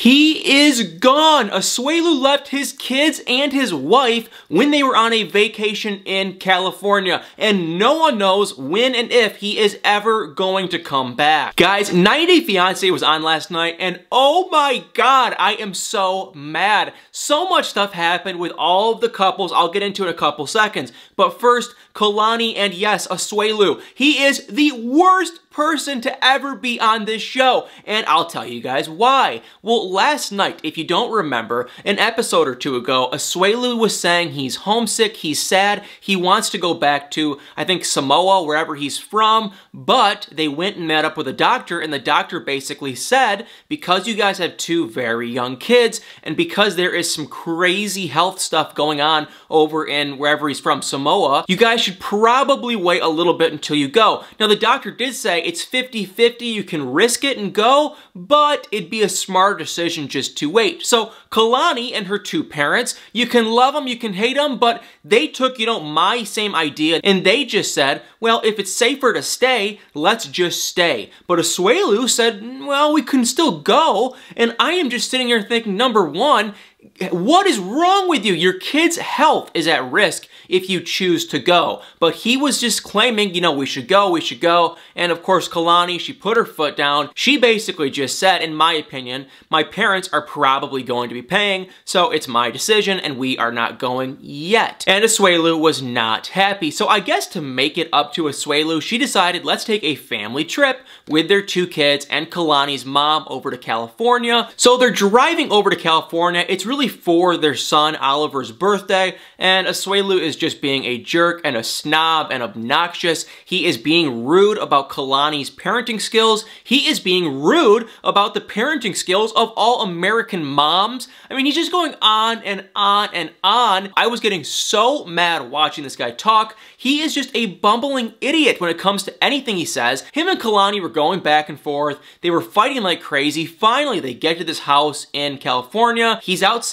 He is gone. Asuelu left his kids and his wife when they were on a vacation in California, and no one knows when and if he is ever going to come back. Guys, 90 Day Fiance was on last night, and oh my god, I am so mad. So much stuff happened with all of the couples. I'll get into it in a couple seconds. But first, Kalani and yes, Asuelu. He is the worst person to ever be on this show, and I'll tell you guys why. Well, last night, if you don't remember, an episode or two ago, Asuelu was saying he's homesick, he's sad, he wants to go back to, I think, Samoa, wherever he's from, but they went and met up with a doctor, and the doctor basically said, because you guys have two very young kids, and because there is some crazy health stuff going on over in wherever he's from, Samoa, you guys should probably wait a little bit until you go. Now, the doctor did say it's 50-50, you can risk it and go, but it'd be a smart decision just to wait. So Kalani and her two parents, you can love them, you can hate them, but they took, my same idea, and they just said, well, if it's safer to stay, let's just stay. But Asuelu said, well, we can still go, and I am just sitting here thinking, number one, what is wrong with you? Your kid's health is at risk if you choose to go. But he was just claiming, we should go. And of course, Kalani, she put her foot down. She basically just said, in my opinion, my parents are probably going to be paying, so it's my decision and we are not going yet. And Asuelu was not happy. So I guess to make it up to Asuelu, she decided, let's take a family trip with their two kids and Kalani's mom over to California. So they're driving over to California. It's really for their son Oliver's birthday, and Asuelu is just being a jerk and a snob and obnoxious. He is being rude about Kalani's parenting skills. He is being rude about the parenting skills of all American moms. I mean, he's just going on and on and on. I was getting so mad watching this guy talk. He is just a bumbling idiot when it comes to anything he says. Him and Kalani were going back and forth. They were fighting like crazy. Finally, they get to this house in California. He's outside.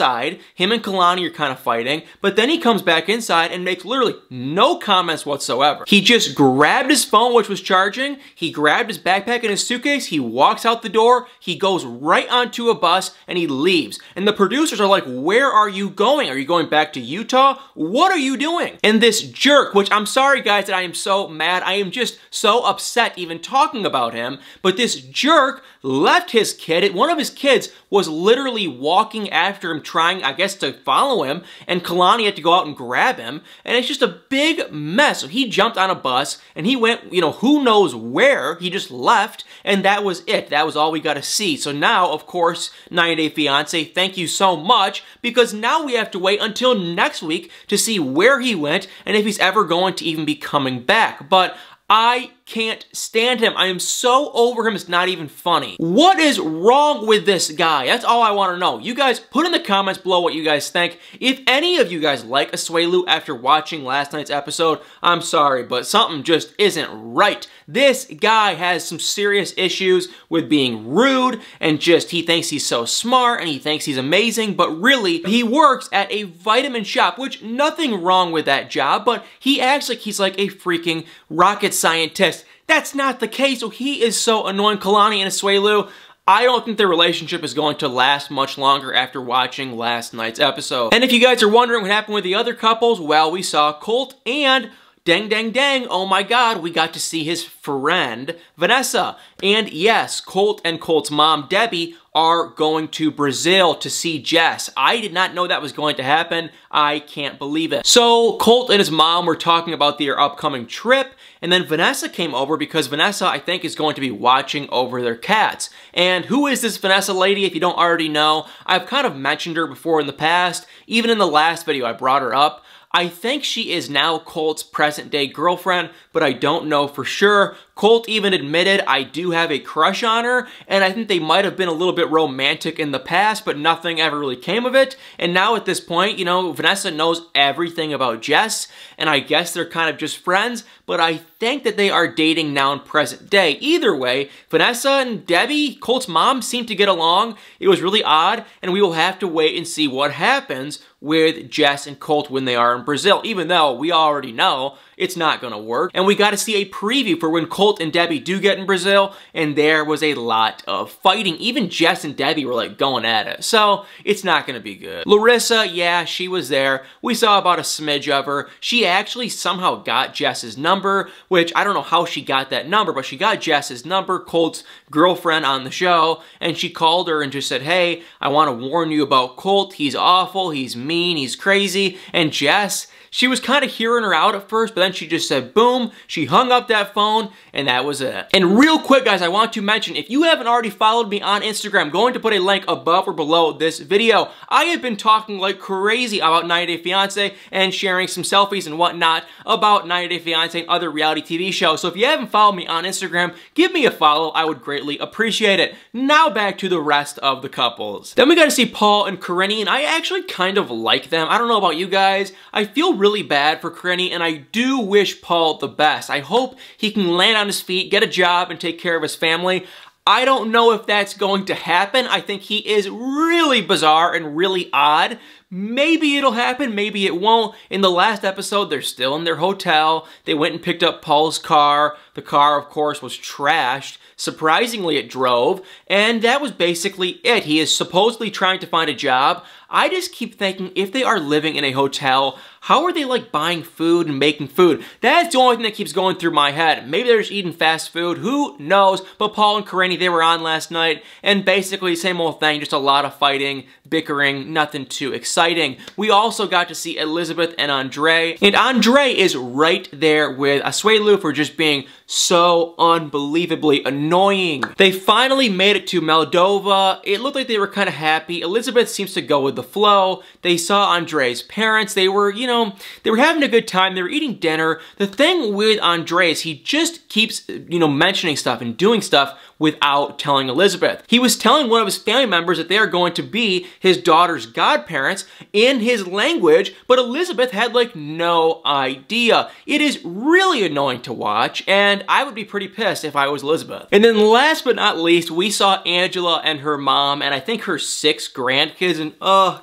Him and Kalani are kind of fighting, but then he comes back inside and makes literally no comments whatsoever. He just grabbed his phone, which was charging. He grabbed his backpack and his suitcase. He walks out the door. He goes right onto a bus and he leaves. And the producers are like, where are you going? Are you going back to Utah? What are you doing? And this jerk, which I'm sorry guys that I am so mad. I am just so upset even talking about him. But this jerk left his kid. One of his kids was literally walking after him, trying, I guess, to follow him, and Kalani had to go out and grab him, and it's just a big mess. So he jumped on a bus, and he went, who knows where. He just left, and that was it. That was all we got to see. So now, of course, 90 Day Fiance, thank you so much, because now we have to wait until next week to see where he went, and if he's ever going to even be coming back. But I can't stand him. I am so over him, it's not even funny. What is wrong with this guy? That's all I want to know. You guys, put in the comments below what you guys think. If any of you guys like Asuelu after watching last night's episode, I'm sorry, but something just isn't right. This guy has some serious issues with being rude, and just, he thinks he's so smart, and he thinks he's amazing, but really, he works at a vitamin shop, which nothing wrong with that job, but he acts like he's like a freaking rocket scientist. That's not the case, so he is so annoying. Kalani and Asuelu, I don't think their relationship is going to last much longer after watching last night's episode. And if you guys are wondering what happened with the other couples, well, we saw Colt and dang, oh my god, we got to see his friend, Vanessa. And yes, Colt and Colt's mom, Debbie, are going to Brazil to see Jess. I did not know that was going to happen. I can't believe it. So Colt and his mom were talking about their upcoming trip, and then Vanessa came over because Vanessa, I think, is going to be watching over their cats. And who is this Vanessa lady, if you don't already know? I've kind of mentioned her before in the past. Even in the last video, I brought her up. I think she is now Colt's present-day girlfriend, but I don't know for sure. Colt even admitted, I do have a crush on her, and I think they might have been a little bit romantic in the past, but nothing ever really came of it. And now at this point, Vanessa knows everything about Jess, and I guess they're kind of just friends, but I think that they are dating now in present day. Either way, Vanessa and Debbie, Colt's mom, seem to get along. It was really odd, and we will have to wait and see what happens with Jess and Colt when they are in Brazil, even though we already know it's not gonna work. And we got to see a preview for when Colt and Debbie do get in Brazil, and there was a lot of fighting. Even Jess and Debbie were like going at it. So it's not gonna be good. Larissa, yeah, she was there. We saw about a smidge of her. She actually somehow got Jess's number, which I don't know how she got that number, but she got Jess's number, Colt's girlfriend on the show, and she called her and just said, hey, I want to warn you about Colt. He's awful, he's mean, he's crazy. And Jess, she was kind of hearing her out at first, but then she just said, boom, she hung up that phone, and that was it. And real quick, guys, I want to mention, if you haven't already followed me on Instagram, I'm going to put a link above or below this video. I have been talking like crazy about 90 Day Fiance and sharing some selfies and whatnot about 90 Day Fiance and other reality TV shows. So if you haven't followed me on Instagram, give me a follow. I would greatly appreciate it. Now back to the rest of the couples. Then we got to see Paul and Kalani, and I actually kind of like them. I don't know about you guys. I feel really bad for Kalani, and I do wish Paul the best. I hope he can land on his feet, get a job, and take care of his family. I don't know if that's going to happen. I think he is really bizarre and really odd. Maybe it'll happen, maybe it won't. In the last episode, they're still in their hotel. They went and picked up Paul's car. The car, of course, was trashed. Surprisingly, it drove, and that was basically it. He is supposedly trying to find a job. I just keep thinking, if they are living in a hotel, how are they like buying food and making food? That's the only thing that keeps going through my head. Maybe they're just eating fast food, who knows? But Paul and Kalani, they were on last night, and basically same old thing, just a lot of fighting, bickering, nothing too exciting. We also got to see Elizabeth and Andre, and Andre is right there with Asuelu for just being so unbelievably annoying. They finally made it to Moldova. It looked like they were kind of happy. Elizabeth seems to go with the flow. They saw Andre's parents. They were, you know, they were having a good time. They were eating dinner. The thing with Andre is he just keeps, you know, mentioning stuff and doing stuff without telling Elizabeth. He was telling one of his family members that they are going to be his daughter's godparents in his language, but Elizabeth had like no idea. It is really annoying to watch, and I would be pretty pissed if I was Elizabeth. And then last but not least, we saw Angela and her mom, and I think her 6 grandkids, and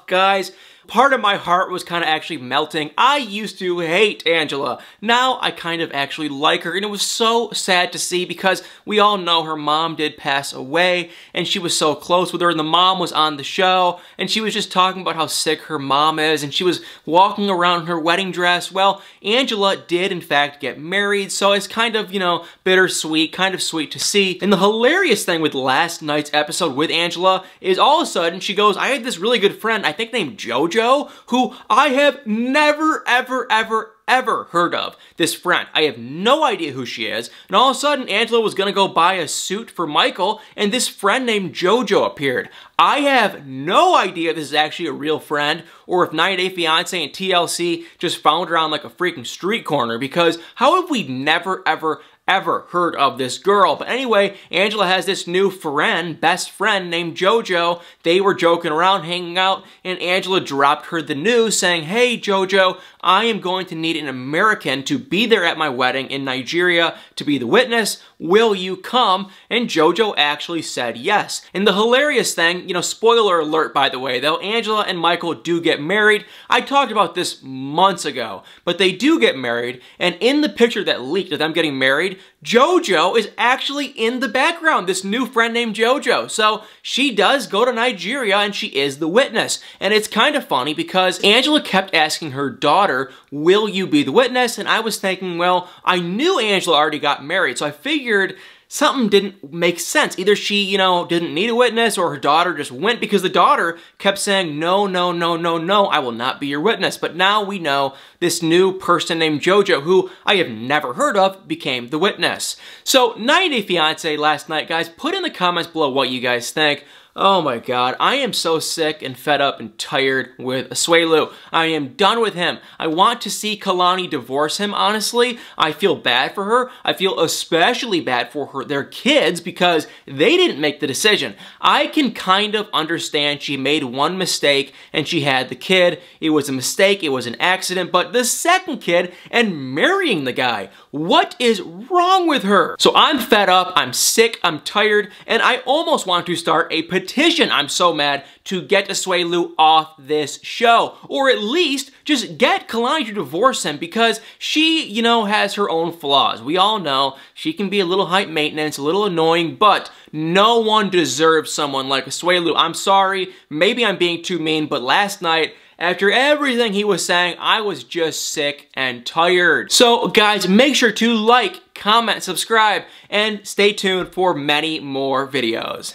guys, part of my heart was kind of actually melting. I used to hate Angela. Now I kind of actually like her, and it was so sad to see because we all know her mom did pass away, and she was so close with her, and the mom was on the show, and she was just talking about how sick her mom is, and she was walking around in her wedding dress. Well, Angela did in fact get married, so it's kind of, you know, bittersweet, kind of sweet to see. And the hilarious thing with last night's episode with Angela is all of a sudden she goes, I had this really good friend, I think named JoJo, who I have never, ever heard of. This friend. I have no idea who she is. And all of a sudden, Angela was gonna go buy a suit for Michael, and this friend named JoJo appeared. I have no idea if this is actually a real friend, or if 90 Day Fiance and TLC just found her on like a freaking street corner, because how have we never, ever heard of this girl? But anyway, Angela has this new friend, best friend named JoJo. They were joking around, hanging out, and Angela dropped her the news saying, hey JoJo, I am going to need an American to be there at my wedding in Nigeria to be the witness. Will you come? And JoJo actually said yes. And the hilarious thing, you know, spoiler alert by the way though, Angela and Michael do get married. I talked about this months ago, but they do get married, and in the picture that leaked of them getting married, JoJo is actually in the background, this new friend named JoJo. So she does go to Nigeria and she is the witness. And it's kind of funny because Angela kept asking her daughter, will you be the witness? And I was thinking, well, I knew Angela already got married, so I figured something didn't make sense. Either she, you know, didn't need a witness, or her daughter just went, because the daughter kept saying, no, no, no, no, no, I will not be your witness. But now we know this new person named JoJo, who I have never heard of, became the witness. So 90 Day Fiance last night, guys, put in the comments below what you guys think. Oh my god, I am so sick and fed up and tired with Asuelu. I am done with him. I want to see Kalani divorce him, honestly. I feel bad for her. I feel especially bad for their kids, because they didn't make the decision. I can kind of understand she made one mistake and she had the kid. It was a mistake, it was an accident, but the second kid and marrying the guy, what is wrong with her? So I'm fed up, I'm sick, I'm tired, and I almost want to start a petition petition, I'm so mad, to get Asuelu off this show. Or at least just get Kalani to divorce him, because she, you know, has her own flaws. We all know she can be a little high maintenance, a little annoying, but no one deserves someone like Asuelu. I'm sorry, maybe I'm being too mean, but last night, after everything he was saying, I was just sick and tired. So guys, make sure to like, comment, subscribe, and stay tuned for many more videos.